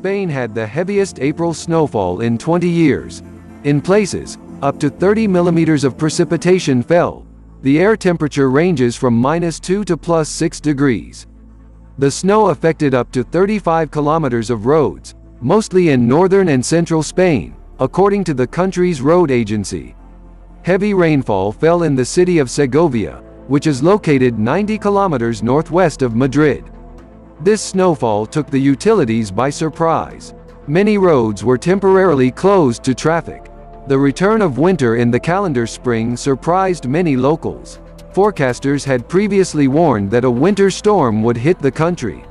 Spain had the heaviest April snowfall in 20 years. In places, up to 30 millimeters of precipitation fell. The air temperature ranges from -2 to +6 degrees. The snow affected up to 35 kilometers of roads, mostly in northern and central Spain, according to the country's road agency. Heavy rainfall fell in the city of Segovia, which is located 90 kilometers northwest of Madrid. This snowfall took the utilities by surprise. Many roads were temporarily closed to traffic. The return of winter in the calendar spring surprised many locals. Forecasters had previously warned that a winter storm would hit the country.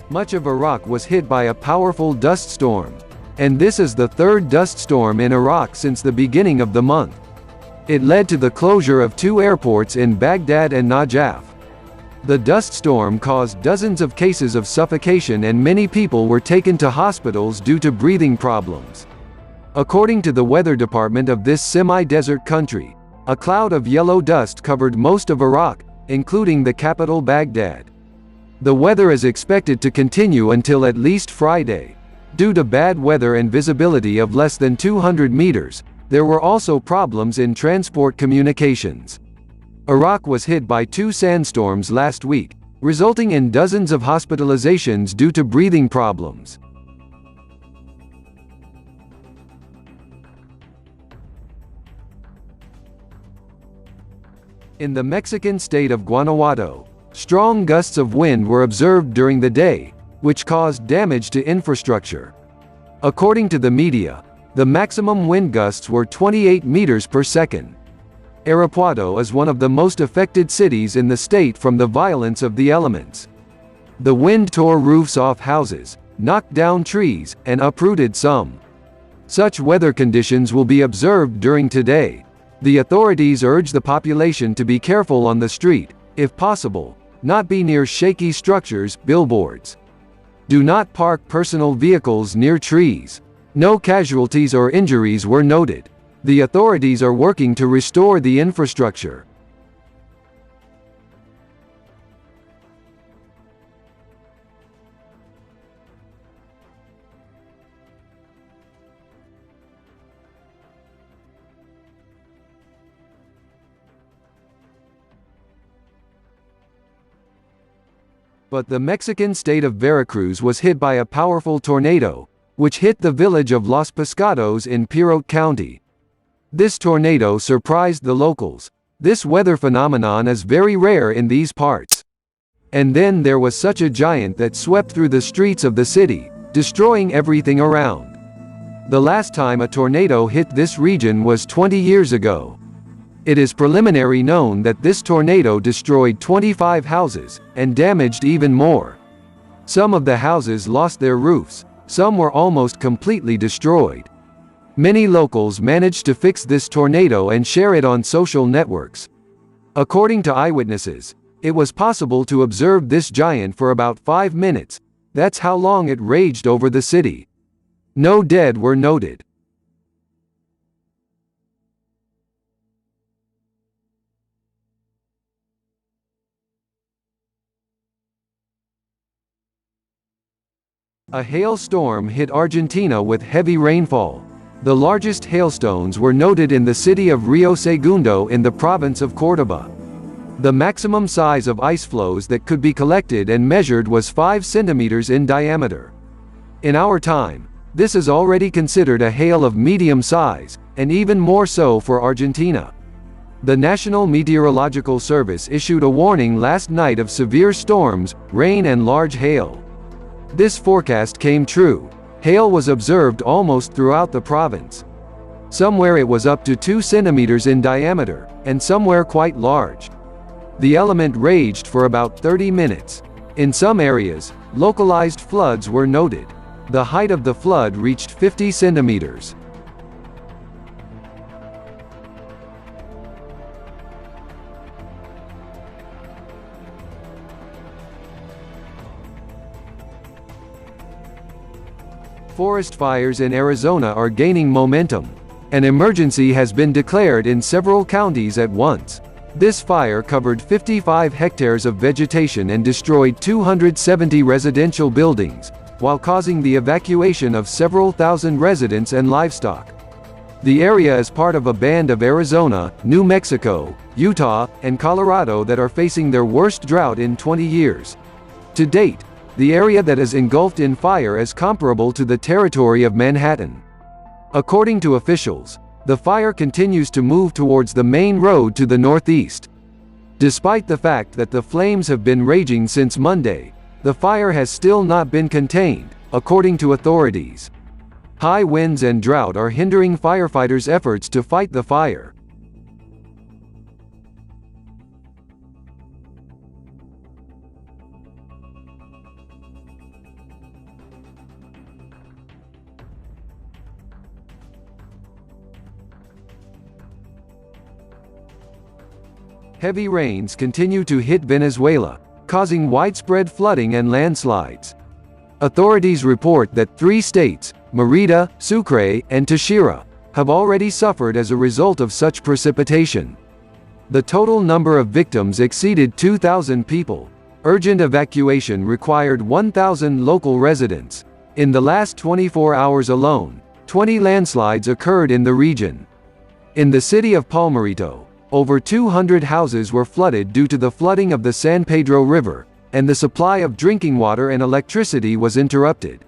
Much of Iraq was hit by a powerful dust storm. And this is the third dust storm in Iraq since the beginning of the month. It led to the closure of 2 airports in Baghdad and Najaf. The dust storm caused dozens of cases of suffocation and many people were taken to hospitals due to breathing problems. According to the weather department of this semi-desert country, a cloud of yellow dust covered most of Iraq, including the capital Baghdad. The weather is expected to continue until at least Friday. Due to bad weather and visibility of less than 200 meters, there were also problems in transport communications. Iraq was hit by 2 sandstorms last week, resulting in dozens of hospitalizations due to breathing problems. In the Mexican state of Guanajuato, strong gusts of wind were observed during the day, which caused damage to infrastructure. According to the media, the maximum wind gusts were 28 meters per second. Irapuato is one of the most affected cities in the state from the violence of the elements. The wind tore roofs off houses, knocked down trees, and uprooted some. Such weather conditions will be observed during today. The authorities urge the population to be careful on the street, if possible, not be near shaky structures, billboards. Do not park personal vehicles near trees. No casualties or injuries were noted. The authorities are working to restore the infrastructure. But the Mexican state of Veracruz was hit by a powerful tornado, which hit the village of Los Pescados in Perote County. This tornado surprised the locals. This weather phenomenon is very rare in these parts. And then there was such a giant that swept through the streets of the city, destroying everything around. The last time a tornado hit this region was 20 years ago. It is preliminary known that this tornado destroyed 25 houses, and damaged even more. Some of the houses lost their roofs, some were almost completely destroyed. Many locals managed to fix this tornado and share it on social networks. According to eyewitnesses, it was possible to observe this giant for about 5 minutes. That's how long it raged over the city. No dead were noted. A hailstorm hit Argentina with heavy rainfall. The largest hailstones were noted in the city of Rio Segundo in the province of Córdoba. The maximum size of ice floes that could be collected and measured was 5 centimeters in diameter. In our time, this is already considered a hail of medium size, and even more so for Argentina. The National Meteorological Service issued a warning last night of severe storms, rain and large hail. This forecast came true. Hail was observed almost throughout the province. Somewhere it was up to 2 centimeters in diameter, and somewhere quite large. The element raged for about 30 minutes. In some areas, localized floods were noted. The height of the flood reached 50 centimeters. Forest fires in Arizona are gaining momentum. An emergency has been declared in several counties at once. This fire covered 55 hectares of vegetation and destroyed 270 residential buildings, while causing the evacuation of several thousand residents and livestock. The area is part of a band of Arizona, New Mexico, Utah, and Colorado that are facing their worst drought in 20 years. To date, the area that is engulfed in fire is comparable to the territory of Manhattan. According to officials, the fire continues to move towards the main road to the northeast. Despite the fact that the flames have been raging since Monday, the fire has still not been contained, according to authorities. High winds and drought are hindering firefighters' efforts to fight the fire. Heavy rains continue to hit Venezuela, causing widespread flooding and landslides. Authorities report that 3 states, Mérida, Sucre, and Táchira, have already suffered as a result of such precipitation. The total number of victims exceeded 2,000 people. Urgent evacuation required 1,000 local residents. In the last 24 hours alone, 20 landslides occurred in the region. In the city of Palmerito, over 200 houses were flooded due to the flooding of the San Pedro River, and the supply of drinking water and electricity was interrupted.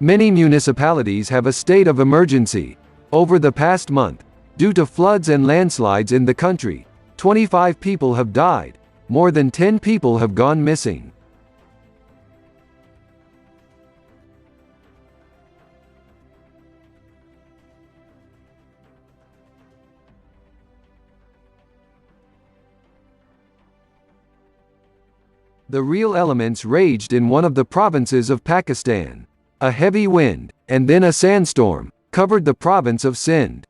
Many municipalities have a state of emergency. Over the past month, due to floods and landslides in the country, 25 people have died. More than 10 people have gone missing. The real elements raged in one of the provinces of Pakistan. A heavy wind, and then a sandstorm, covered the province of Sindh.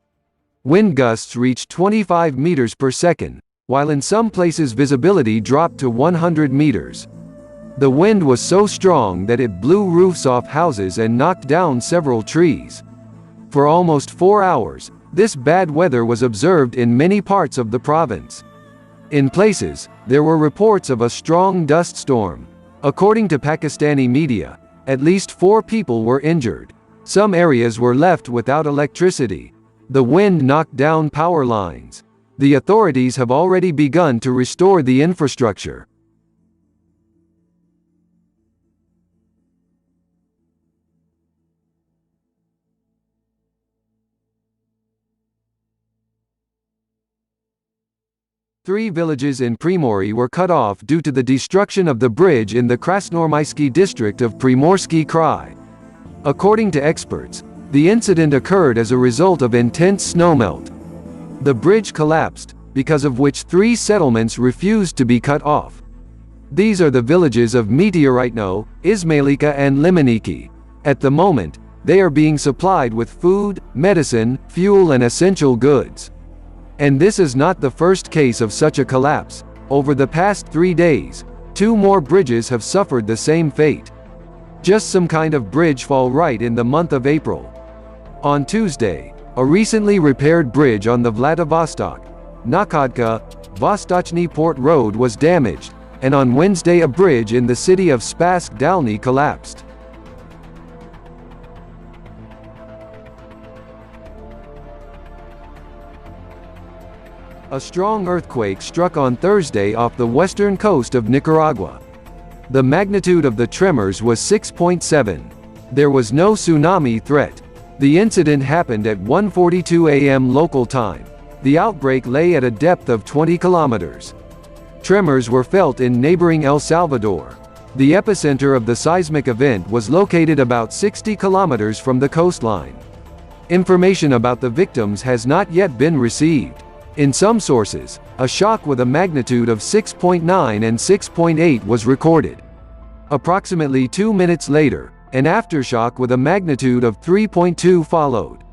Wind gusts reached 25 meters per second, while in some places visibility dropped to 100 meters. The wind was so strong that it blew roofs off houses and knocked down several trees. For almost 4 hours, this bad weather was observed in many parts of the province. In places, there were reports of a strong dust storm. According to Pakistani media, at least 4 people were injured. Some areas were left without electricity. The wind knocked down power lines. The authorities have already begun to restore the infrastructure. Three villages in Primory were cut off due to the destruction of the bridge in the Krasnoarmysky district of Primorsky Krai. According to experts, the incident occurred as a result of intense snowmelt. The bridge collapsed, because of which 3 settlements refused to be cut off. These are the villages of Meteoritno, Ismailika and Limoniki. At the moment, they are being supplied with food, medicine, fuel and essential goods. And this is not the first case of such a collapse. Over the past 3 days, 2 more bridges have suffered the same fate. Just some kind of bridge fall right in the month of April. On Tuesday, a recently repaired bridge on the Vladivostok, Nakhodka, Vostochny Port Road was damaged, and on Wednesday a bridge in the city of Spassk Dalny collapsed. A strong earthquake struck on Thursday off the western coast of Nicaragua. The magnitude of the tremors was 6.7. There was no tsunami threat. The incident happened at 1:42 a.m. local time. The outbreak lay at a depth of 20 kilometers. Tremors were felt in neighboring El Salvador. The epicenter of the seismic event was located about 60 kilometers from the coastline. Information about the victims has not yet been received. In some sources, a shock with a magnitude of 6.9 and 6.8 was recorded. Approximately 2 minutes later, an aftershock with a magnitude of 3.2 followed.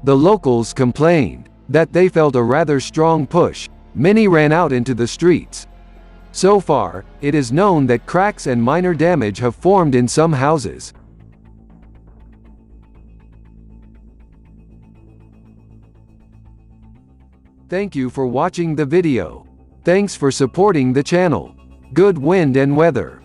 The locals complained that they felt a rather strong push. Many ran out into the streets. So far, it is known that cracks and minor damage have formed in some houses. Thank you for watching the video. Thanks for supporting the channel. Good wind and weather.